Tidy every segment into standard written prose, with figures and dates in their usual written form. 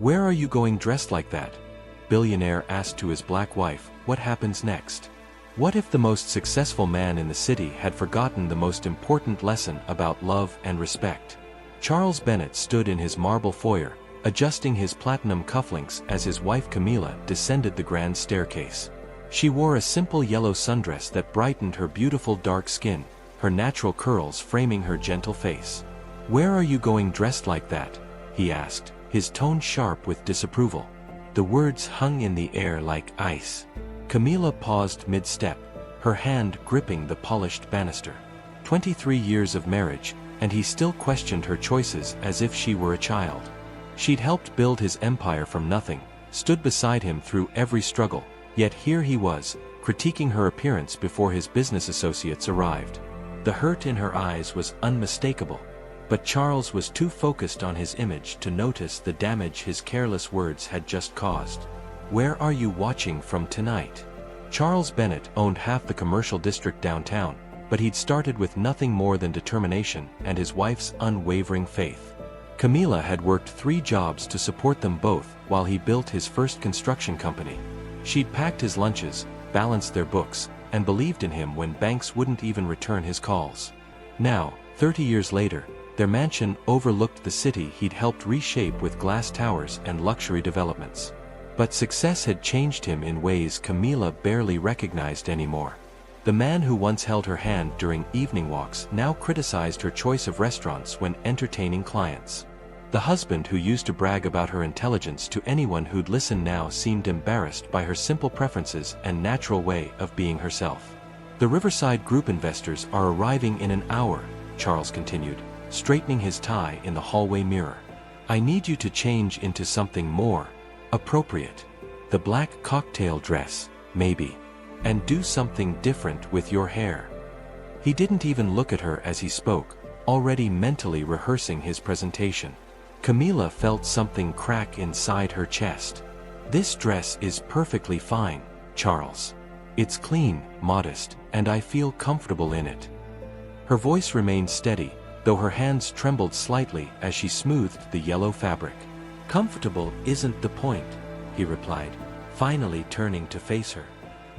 "Where are you going dressed like that?" Billionaire asked to his black wife. "What happens next? What if the most successful man in the city had forgotten the most important lesson about love and respect?" Charles Bennett stood in his marble foyer, adjusting his platinum cufflinks as his wife Camilla descended the grand staircase. She wore a simple yellow sundress that brightened her beautiful dark skin, her natural curls framing her gentle face. "Where are you going dressed like that?" he asked, his tone sharp with disapproval. The words hung in the air like ice. Camilla paused mid-step, her hand gripping the polished banister. 23 years of marriage, and he still questioned her choices as if she were a child. She'd helped build his empire from nothing, stood beside him through every struggle, yet here he was, critiquing her appearance before his business associates arrived. The hurt in her eyes was unmistakable, but Charles was too focused on his image to notice the damage his careless words had just caused. "Where are you watching from tonight?" Charles Bennett owned half the commercial district downtown, but he'd started with nothing more than determination and his wife's unwavering faith. Camilla had worked 3 jobs to support them both while he built his first construction company. She'd packed his lunches, balanced their books, and believed in him when banks wouldn't even return his calls. Now, 30 years later, their mansion overlooked the city he'd helped reshape with glass towers and luxury developments. But success had changed him in ways Camilla barely recognized anymore. The man who once held her hand during evening walks now criticized her choice of restaurants when entertaining clients. The husband who used to brag about her intelligence to anyone who'd listen now seemed embarrassed by her simple preferences and natural way of being herself. "The Riverside Group investors are arriving in an hour," Charles continued, straightening his tie in the hallway mirror. "I need you to change into something more appropriate. The black cocktail dress, maybe. And do something different with your hair." He didn't even look at her as he spoke, already mentally rehearsing his presentation. Camilla felt something crack inside her chest. "This dress is perfectly fine, Charles. It's clean, modest, and I feel comfortable in it." Her voice remained steady, though her hands trembled slightly as she smoothed the yellow fabric. "Comfortable isn't the point," he replied, finally turning to face her.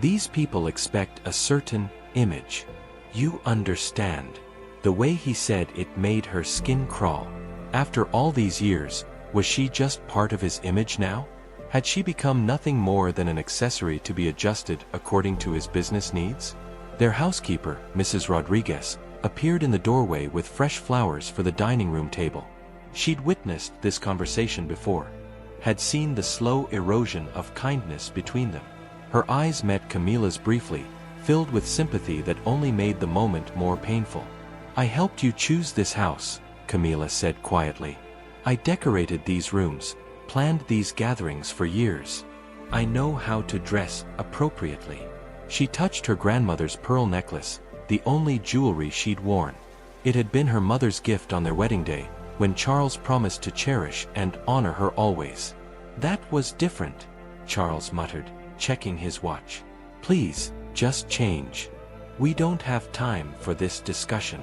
"These people expect a certain image. You understand." The way he said it made her skin crawl. After all these years, was she just part of his image now? Had she become nothing more than an accessory to be adjusted according to his business needs? Their housekeeper, Mrs. Rodriguez, appeared in the doorway with fresh flowers for the dining room table. She'd witnessed this conversation before, had seen the slow erosion of kindness between them. Her eyes met Camilla's briefly, filled with sympathy that only made the moment more painful. "I helped you choose this house," Camilla said quietly. "I decorated these rooms, planned these gatherings for years. I know how to dress appropriately." She touched her grandmother's pearl necklace, the only jewelry she'd worn. It had been her mother's gift on their wedding day, when Charles promised to cherish and honor her always. "That was different," Charles muttered, checking his watch. "Please, just change. We don't have time for this discussion."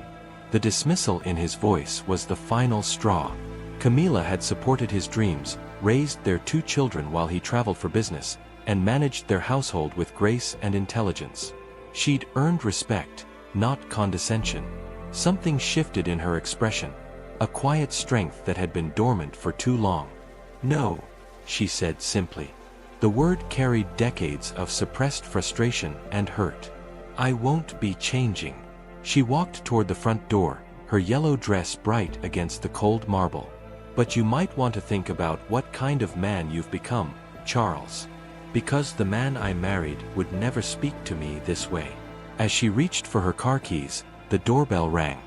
The dismissal in his voice was the final straw. Camilla had supported his dreams, raised their 2 children while he traveled for business, and managed their household with grace and intelligence. She'd earned respect, not condescension. Something shifted in her expression, a quiet strength that had been dormant for too long. "No," she said simply. The word carried decades of suppressed frustration and hurt. "I won't be changing." She walked toward the front door, her yellow dress bright against the cold marble. "But you might want to think about what kind of man you've become, Charles. Because the man I married would never speak to me this way." As she reached for her car keys, the doorbell rang.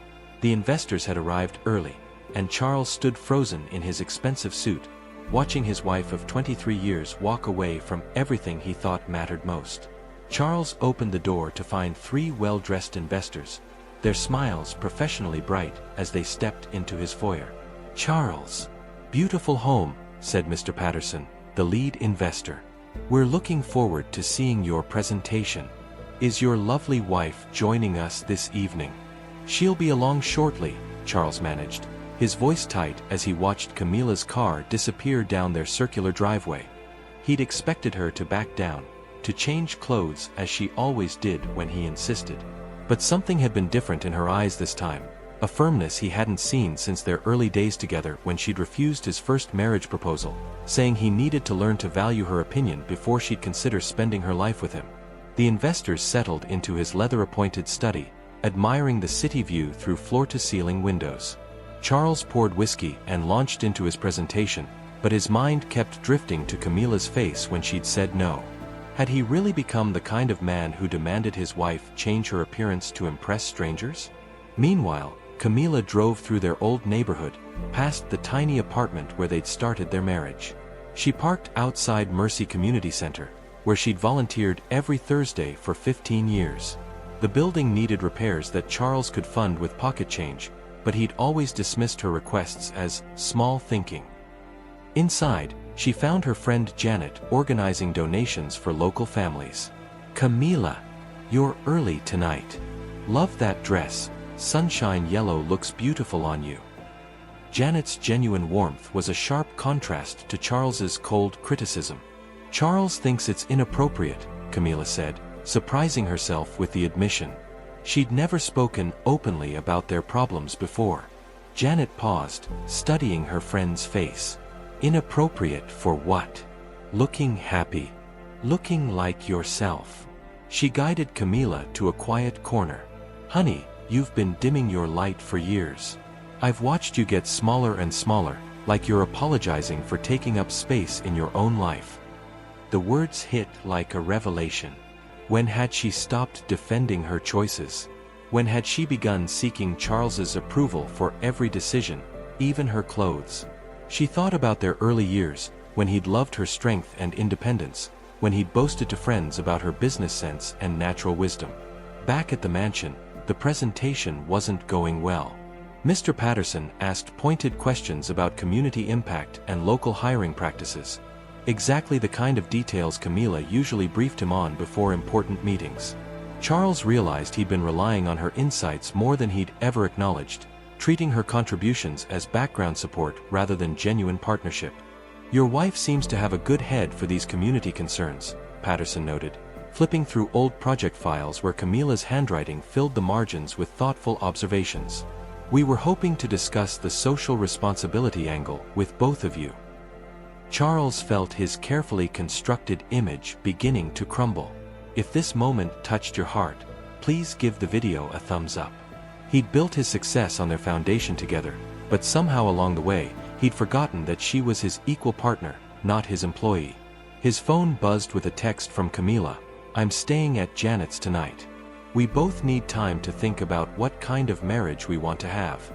The investors had arrived early, and Charles stood frozen in his expensive suit, watching his wife of 23 years walk away from everything he thought mattered most. Charles opened the door to find 3 well-dressed investors, their smiles professionally bright as they stepped into his foyer. "Charles, beautiful home," said Mr. Patterson, the lead investor. "We're looking forward to seeing your presentation. Is your lovely wife joining us this evening?" "She'll be along shortly," Charles managed, his voice tight as he watched Camila's car disappear down their circular driveway. He'd expected her to back down, to change clothes as she always did when he insisted. But something had been different in her eyes this time, a firmness he hadn't seen since their early days together when she'd refused his first marriage proposal, saying he needed to learn to value her opinion before she'd consider spending her life with him. The investors settled into his leather-appointed study, admiring the city view through floor-to-ceiling windows. Charles poured whiskey and launched into his presentation, but his mind kept drifting to Camila's face when she'd said no. Had he really become the kind of man who demanded his wife change her appearance to impress strangers? Meanwhile, Camila drove through their old neighborhood, past the tiny apartment where they'd started their marriage. She parked outside Mercy Community Center, where she'd volunteered every Thursday for 15 years. The building needed repairs that Charles could fund with pocket change, but he'd always dismissed her requests as small thinking. Inside, she found her friend Janet organizing donations for local families. "Camila, you're early tonight. Love that dress, sunshine yellow looks beautiful on you." Janet's genuine warmth was a sharp contrast to Charles's cold criticism. "Charles thinks it's inappropriate," Camila said, surprising herself with the admission. She'd never spoken openly about their problems before. Janet paused, studying her friend's face. "Inappropriate for what? Looking happy. Looking like yourself." She guided Camila to a quiet corner. "Honey, you've been dimming your light for years. I've watched you get smaller and smaller, like you're apologizing for taking up space in your own life." The words hit like a revelation. When had she stopped defending her choices? When had she begun seeking Charles's approval for every decision, even her clothes? She thought about their early years, when he'd loved her strength and independence, when he'd boasted to friends about her business sense and natural wisdom. Back at the mansion, the presentation wasn't going well. Mr. Patterson asked pointed questions about community impact and local hiring practices. Exactly the kind of details Camila usually briefed him on before important meetings. Charles realized he'd been relying on her insights more than he'd ever acknowledged, treating her contributions as background support rather than genuine partnership. "Your wife seems to have a good head for these community concerns," Patterson noted, flipping through old project files where Camila's handwriting filled the margins with thoughtful observations. "We were hoping to discuss the social responsibility angle with both of you." Charles felt his carefully constructed image beginning to crumble. "If this moment touched your heart, please give the video a thumbs up." He'd built his success on their foundation together, but somehow along the way, he'd forgotten that she was his equal partner, not his employee. His phone buzzed with a text from Camila. "I'm staying at Janet's tonight. We both need time to think about what kind of marriage we want to have."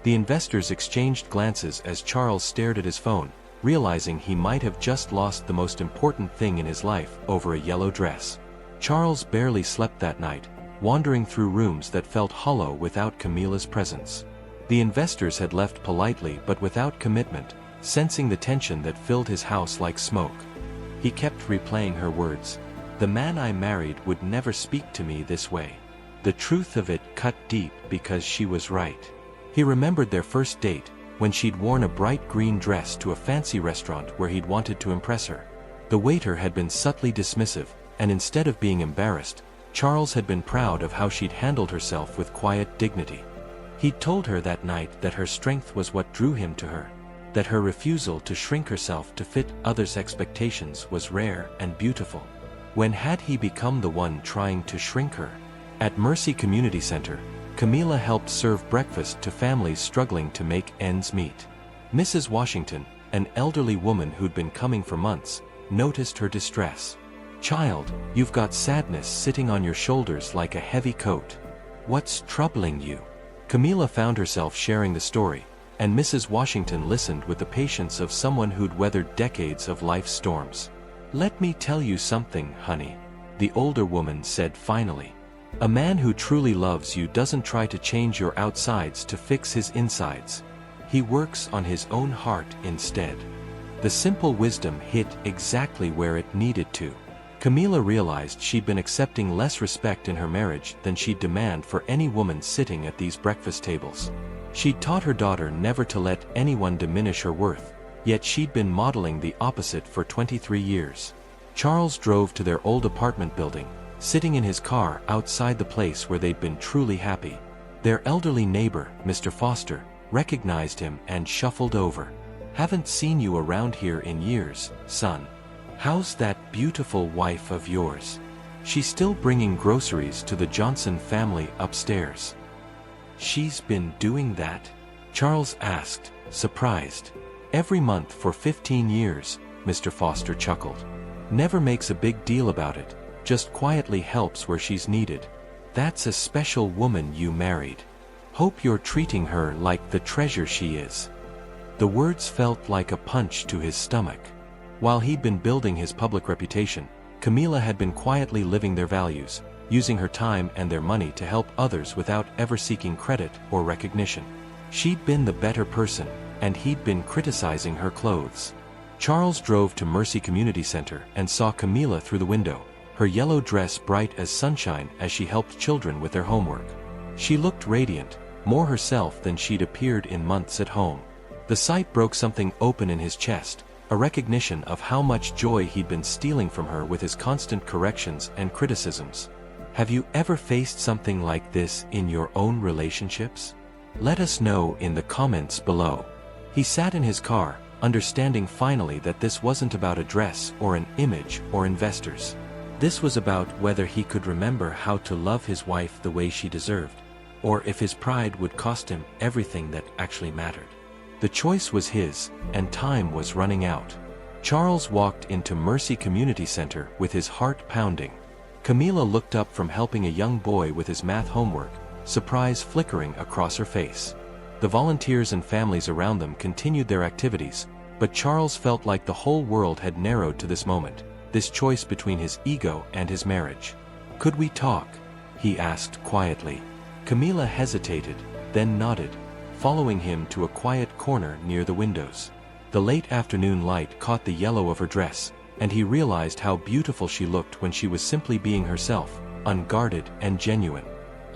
The investors exchanged glances as Charles stared at his phone, realizing he might have just lost the most important thing in his life over a yellow dress. Charles barely slept that night, wandering through rooms that felt hollow without Camila's presence. The investors had left politely but without commitment, sensing the tension that filled his house like smoke. He kept replaying her words. "The man I married would never speak to me this way." The truth of it cut deep because she was right. He remembered their first date, when she'd worn a bright green dress to a fancy restaurant where he'd wanted to impress her. The waiter had been subtly dismissive, and instead of being embarrassed, Charles had been proud of how she'd handled herself with quiet dignity. He'd told her that night that her strength was what drew him to her, that her refusal to shrink herself to fit others' expectations was rare and beautiful. When had he become the one trying to shrink her? At Mercy Community Center, Camila helped serve breakfast to families struggling to make ends meet. Mrs. Washington, an elderly woman who'd been coming for months, noticed her distress. "Child, you've got sadness sitting on your shoulders like a heavy coat. What's troubling you?" Camila found herself sharing the story, and Mrs. Washington listened with the patience of someone who'd weathered decades of life's storms. "Let me tell you something, honey," the older woman said finally. "A man who truly loves you doesn't try to change your outsides to fix his insides. He works on his own heart instead." The simple wisdom hit exactly where it needed to. Camila realized she'd been accepting less respect in her marriage than she'd demand for any woman sitting at these breakfast tables. She'd taught her daughter never to let anyone diminish her worth, yet she'd been modeling the opposite for 23 years. Charles drove to their old apartment building, sitting in his car outside the place where they'd been truly happy. Their elderly neighbor, Mr. Foster, recognized him and shuffled over. "Haven't seen you around here in years, son. How's that beautiful wife of yours? She's still bringing groceries to the Johnson family upstairs." "She's been doing that?" Charles asked, surprised. "Every month for 15 years, Mr. Foster chuckled. "Never makes a big deal about it, just quietly helps where she's needed. That's a special woman you married. Hope you're treating her like the treasure she is." The words felt like a punch to his stomach. While he'd been building his public reputation, Camila had been quietly living their values, using her time and their money to help others without ever seeking credit or recognition. She'd been the better person, and he'd been criticizing her clothes. Charles drove to Mercy Community Center and saw Camila through the window, her yellow dress bright as sunshine as she helped children with their homework. She looked radiant, more herself than she'd appeared in months at home. The sight broke something open in his chest, a recognition of how much joy he'd been stealing from her with his constant corrections and criticisms. Have you ever faced something like this in your own relationships? Let us know in the comments below. He sat in his car, understanding finally that this wasn't about a dress or an image or investors. This was about whether he could remember how to love his wife the way she deserved, or if his pride would cost him everything that actually mattered. The choice was his, and time was running out. Charles walked into Mercy Community Center with his heart pounding. Camila looked up from helping a young boy with his math homework, surprise flickering across her face. The volunteers and families around them continued their activities, but Charles felt like the whole world had narrowed to this moment, this choice between his ego and his marriage. "Could we talk?" he asked quietly. Camila hesitated, then nodded, following him to a quiet corner near the windows. The late afternoon light caught the yellow of her dress, and he realized how beautiful she looked when she was simply being herself, unguarded and genuine.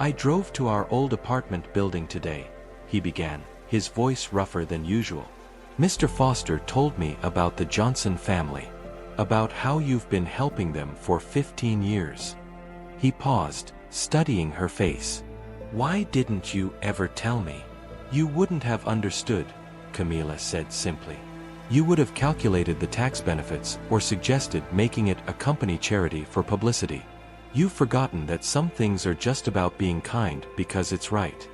"I drove to our old apartment building today," he began, his voice rougher than usual. "Mr. Foster told me about the Johnson family, about how you've been helping them for 15 years. He paused, studying her face. "Why didn't you ever tell me?" "You wouldn't have understood," Camila said simply. "You would have calculated the tax benefits or suggested making it a company charity for publicity. You've forgotten that some things are just about being kind because it's right."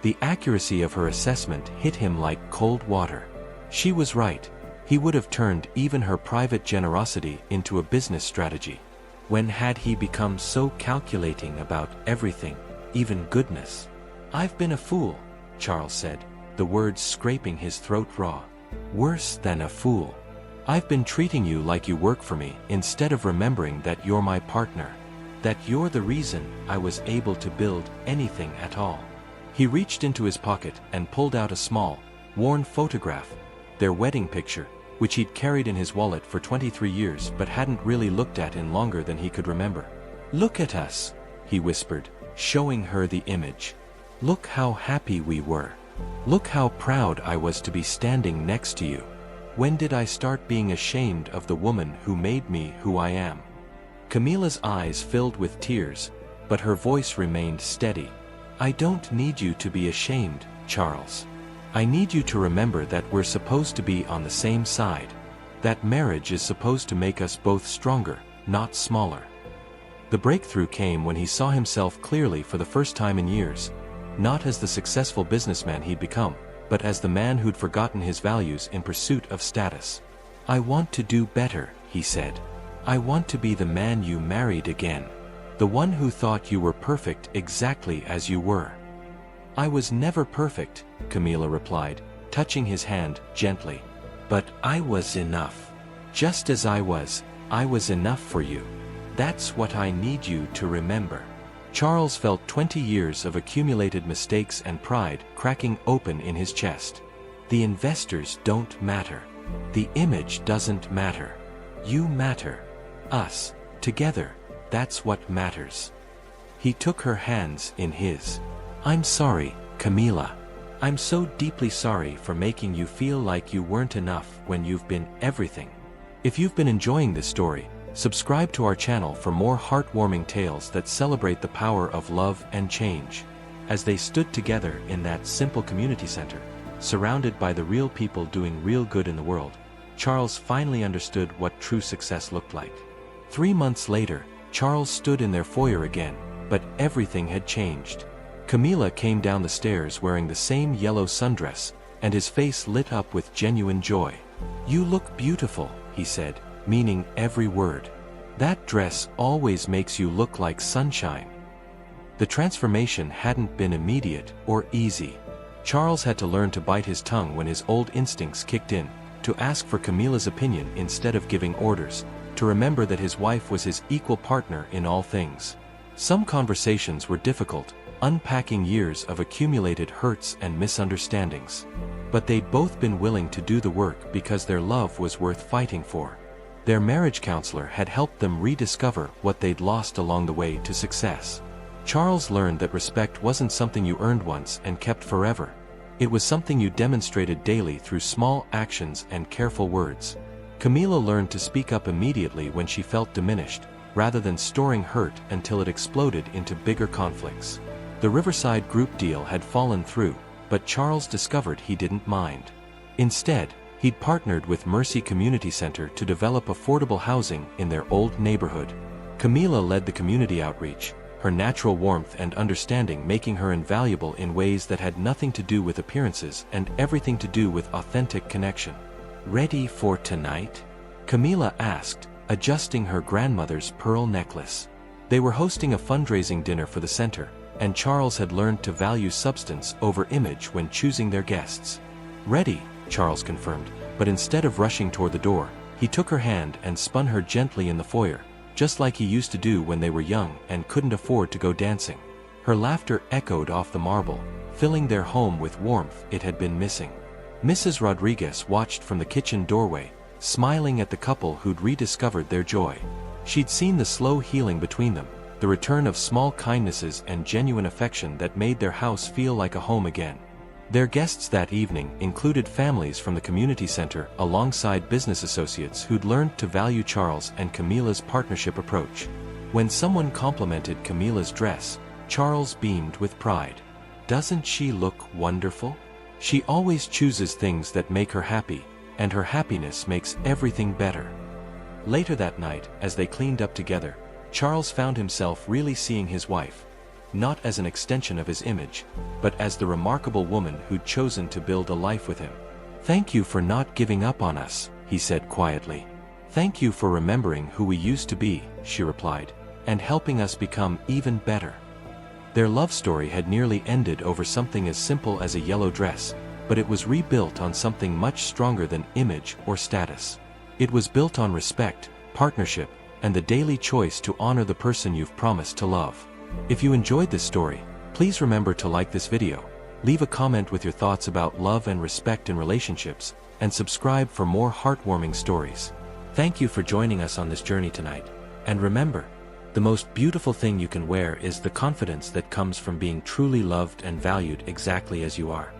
The accuracy of her assessment hit him like cold water. She was right. He would have turned even her private generosity into a business strategy. When had he become so calculating about everything, even goodness? "I've been a fool," Charles said, the words scraping his throat raw. "Worse than a fool. I've been treating you like you work for me instead of remembering that you're my partner, that you're the reason I was able to build anything at all." He reached into his pocket and pulled out a small, worn photograph, their wedding picture, which he'd carried in his wallet for 23 years but hadn't really looked at in longer than he could remember. "Look at us," he whispered, showing her the image. "Look how happy we were. Look how proud I was to be standing next to you. When did I start being ashamed of the woman who made me who I am?" Camila's eyes filled with tears, but her voice remained steady. "I don't need you to be ashamed, Charles. I need you to remember that we're supposed to be on the same side. That marriage is supposed to make us both stronger, not smaller." The breakthrough came when he saw himself clearly for the first time in years, not as the successful businessman he'd become, but as the man who'd forgotten his values in pursuit of status. "I want to do better," he said. "I want to be the man you married again. The one who thought you were perfect exactly as you were." "I was never perfect," Camila replied, touching his hand gently. "But I was enough. Just as I was enough for you. That's what I need you to remember." Charles felt 20 years of accumulated mistakes and pride cracking open in his chest. The investors don't matter. The image doesn't matter. You matter. Us. Together. That's what matters. He took her hands in his. "I'm sorry, Camila. I'm so deeply sorry for making you feel like you weren't enough when you've been everything. If you've been enjoying this story, subscribe to our channel for more heartwarming tales that celebrate the power of love and change. As they stood together in that simple community center, surrounded by the real people doing real good in the world, Charles finally understood what true success looked like. 3 months later, Charles stood in their foyer again, but everything had changed. Camila came down the stairs wearing the same yellow sundress, and his face lit up with genuine joy. "You look beautiful," he said, meaning every word. "That dress always makes you look like sunshine." The transformation hadn't been immediate or easy. Charles had to learn to bite his tongue when his old instincts kicked in, to ask for Camila's opinion instead of giving orders, to remember that his wife was his equal partner in all things. Some conversations were difficult, unpacking years of accumulated hurts and misunderstandings. But they'd both been willing to do the work because their love was worth fighting for. Their marriage counselor had helped them rediscover what they'd lost along the way to success. Charles learned that respect wasn't something you earned once and kept forever. It was something you demonstrated daily through small actions and careful words. Camila learned to speak up immediately when she felt diminished, rather than storing hurt until it exploded into bigger conflicts. The Riverside group deal had fallen through, but Charles discovered he didn't mind. Instead, he'd partnered with Mercy Community Center to develop affordable housing in their old neighborhood. Camila led the community outreach, her natural warmth and understanding making her invaluable in ways that had nothing to do with appearances and everything to do with authentic connection. "Ready for tonight?" Camila asked, adjusting her grandmother's pearl necklace. They were hosting a fundraising dinner for the center, and Charles had learned to value substance over image when choosing their guests. "Ready," Charles confirmed, but instead of rushing toward the door, he took her hand and spun her gently in the foyer, just like he used to do when they were young and couldn't afford to go dancing. Her laughter echoed off the marble, filling their home with warmth it had been missing. Mrs. Rodriguez watched from the kitchen doorway, smiling at the couple who'd rediscovered their joy. She'd seen the slow healing between them, the return of small kindnesses and genuine affection that made their house feel like a home again. Their guests that evening included families from the community center alongside business associates who'd learned to value Charles and Camila's partnership approach. When someone complimented Camila's dress, Charles beamed with pride. "Doesn't she look wonderful? She always chooses things that make her happy, and her happiness makes everything better." Later that night, as they cleaned up together, Charles found himself really seeing his wife, not as an extension of his image, but as the remarkable woman who'd chosen to build a life with him. "Thank you for not giving up on us," he said quietly. "Thank you for remembering who we used to be," she replied, "and helping us become even better." Their love story had nearly ended over something as simple as a yellow dress, but it was rebuilt on something much stronger than image or status. It was built on respect, partnership, and the daily choice to honor the person you've promised to love. If you enjoyed this story, please remember to like this video, leave a comment with your thoughts about love and respect in relationships, and subscribe for more heartwarming stories. Thank you for joining us on this journey tonight. And remember, the most beautiful thing you can wear is the confidence that comes from being truly loved and valued exactly as you are.